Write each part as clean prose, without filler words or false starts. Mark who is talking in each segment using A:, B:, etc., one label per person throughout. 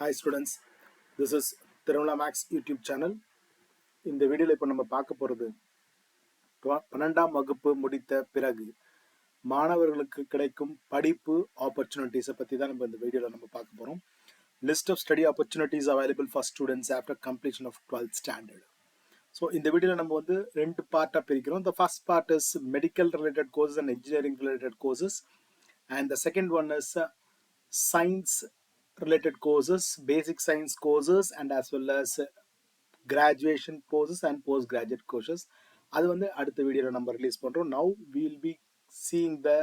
A: Hi students, this is Tirumala Max YouTube channel. இந்த வீடியோல இப்போ நம்ம பார்க்க போறது 12ஆம் வகுப்பு முடித்த பிறகு மாணவர்களுக்கு கிடைக்கும் படிப்பு ஆப்பர்ச்சுனிட்டிஸை பற்றி தான் நம்ம இந்த வீடியோல நம்ம பார்க்க போறோம். List of study opportunities available for students after completion of 12th standard. So இந்த வீடியோல நம்ம வந்து ரெண்டு பார்ட்டாக பிரிக்கிறோம். The first part is medical related courses and engineering related courses, and the second one is science related courses, basic science courses, and as well as graduation courses and postgraduate courses. அது வந்து அடுத்த வீடியோவில் நம்ம release பண்ணுறோம். Now we will be seeing the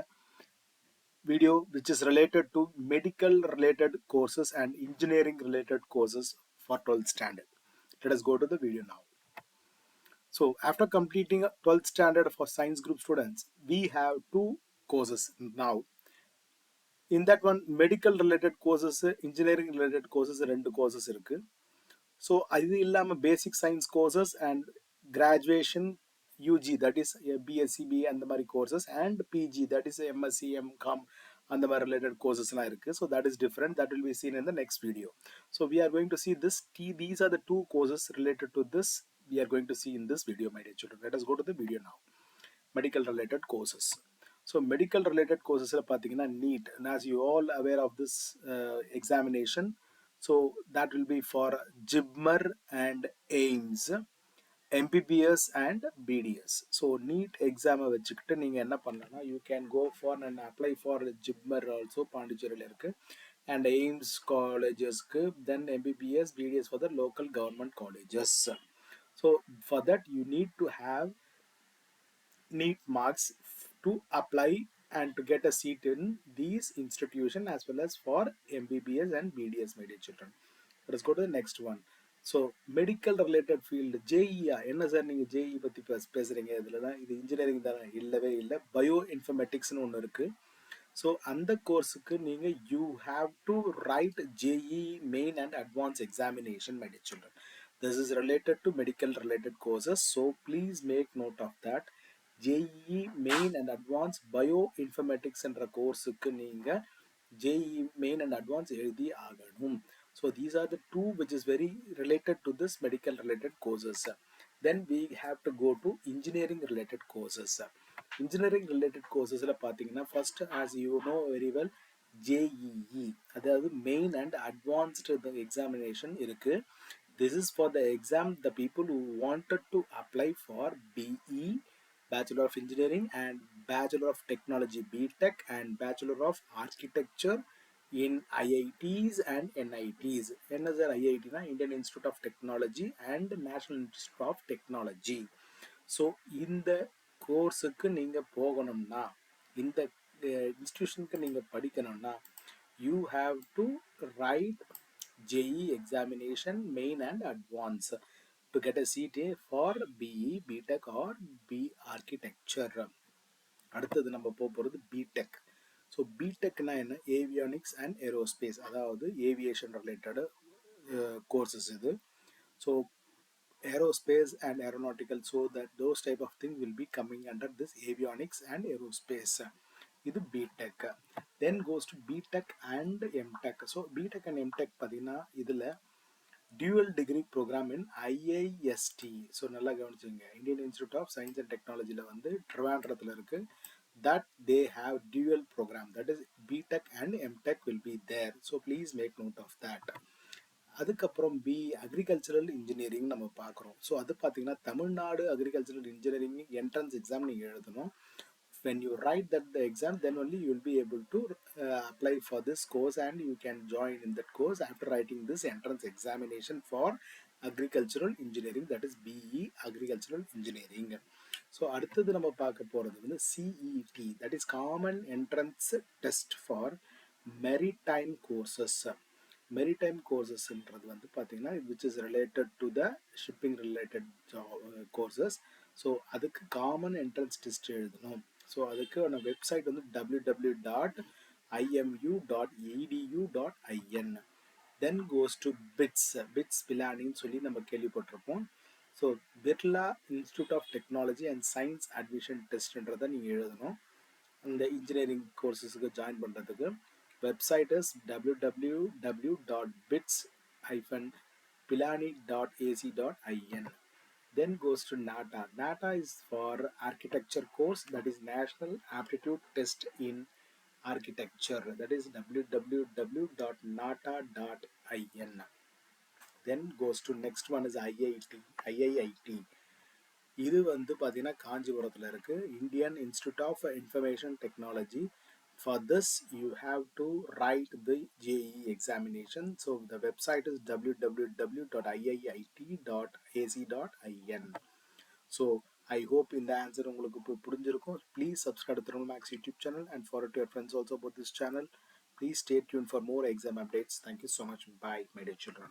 A: video which is related to medical related courses and engineering related courses for 12th standard. Let us go to the video now. So after completing 12th standard for science group students, we have two courses now. In that one, medical related courses, engineering related courses, ரெண்டு courses இருக்கு. So அது இல்லாமல் basic science courses and graduation UG, that is BSc BA அந்த மாதிரி courses, and PG, that is MSc MCom அந்த மாதிரி related கோர்சஸ்லாம் இருக்குது. So that is different, that will be seen in the next video. So we are going to see this these are the two courses related to this we are going to see in this video, my dear children. Let us go to the video now. Medical related courses. So medical related courses பார்த்தீங்கன்னா NEET, and as you all aware of this examination, so that will be for JIPMER and AIMS, MBBS and BDS. So NEET exam வச்சுக்கிட்டு நீங்கள் என்ன பண்ணலாம், you can go for and apply for JIPMER also பாண்டிச்சேரியில் இருக்கு, and AIMS collegesக்கு, then MBBS BDS for the local government colleges. So for that you need to have NEET marks to apply and to get a seat in these institutions as well as for MBBS and BDS, my dear children. Let us go to the next one. So medical related field, JEE என்ன sir நீங்கள் JEE பற்றி பேசுகிறீங்க, இதில் தான் இது engineering தானே? இல்லவே இல்லை, பயோ இன்ஃபர்மேட்டிக்ஸ்னு ஒன்று இருக்குது. ஸோ அந்த கோர்ஸுக்கு நீங்கள் you have to right JEE main and advance examination, my dear children. This is related to medical related courses, so please make note of that. JEE main and advanced bioinformatics என்ற கோர்ஸுக்கு நீங்கள் JEE main and advanced எழுதி ஆகணும். So these are the two which is very related to this medical related courses. Then we have to go to engineering related courses. Engineering related courses பார்த்தீங்கன்னா first, as you know very well, JEE, அதாவது main and advanced examination இருக்கு. This is for the exam the people who wanted to apply for BE, Bachelor of Engineering, and Bachelor of Technology BTech, and Bachelor of Architecture in IITs and NITs. என்ன sir IITனா Indian Institute of Technology and National Institute of Technology. So இந்த கோர்ஸுக்கு நீங்கள் போகணும்னா, இந்த இன்ஸ்டிடியூஷனுக்கு நீங்கள் படிக்கணும்னா, you have to write JEE examination main and advance to get a seat for BE, BTech or B architecture. அடுத்தது நம்ம போகிறது BTech. ஸோ பிடெக்னா என்ன? ஏவியானிக்ஸ் அண்ட் ஏரோஸ்பேஸ், அதாவது ஏவியேஷன் ரிலேட்டடு கோர்சஸ் இது. So aerospace and aeronautical, so that those type of things will be coming under this avionics and aerospace. இது BTech. Then goes to BTech and MTech. So BTech and MTech பார்த்தீங்கன்னா இதில் dual degree program in IIST. So நல்லா கவனிச்சுங்க, Indian institute of science and டெக்னாலஜியில் வந்து ட்ரிவாண்ட்ரத்தில் இருக்குது. That they have dual program, that is BTech and MTech will be there. So please make note of that. அதுக்கப்புறம் agricultural engineering நம்ம பார்க்குறோம். So அது பார்த்தீங்கன்னா Tamil Nadu agricultural engineering entrance exam நீங்கள் எழுதணும். when you write that the exam, then only you will be able to apply for this course and you can join in that course after writing this entrance examination for agricultural engineering, that is BE agricultural engineering. So அடுத்தது நம்ம பார்க்க போகிறது வந்து CET, that is common entrance test for maritime courses. Maritime கோர்சஸ்ன்றது வந்து பார்த்தீங்கன்னா which is related to the shipping related courses. So அதுக்கு common entrance test எழுதணும். ஸோ அதுக்கான வெப்சைட் வந்து www.imu.edu.in. Then goes to bits பிலானின்னு சொல்லி நம்ம கேள்விப்பட்டிருப்போம். So Birla institute of technology and science admission டெஸ்ட்ன்றதை நீங்கள் எழுதணும் அந்த இன்ஜினியரிங் கோர்சஸுக்கு ஜாயின் பண்ணுறதுக்கு. Website is www.bits-pilani.ac.in. Then goes to NATA. NATA is for architecture course, that is National Aptitude Test in Architecture, that is www.nata.in. Then goes to next one is IIIT. இது வந்து பார்த்தீங்கன்னா காஞ்சிபுரத்தில் இருக்குது, Indian institute of Information Technology. For this you have to write the JEE examination. So the website is www.iiit.ac.in. So I hope இந்த answer உங்களுக்கு புரிஞ்சிருக்கும். Please subscribe to Thermal Max YouTube channel and forward to your friends also about this channel. Please stay tuned for more exam updates. Thank you so much. Bye, my dear children.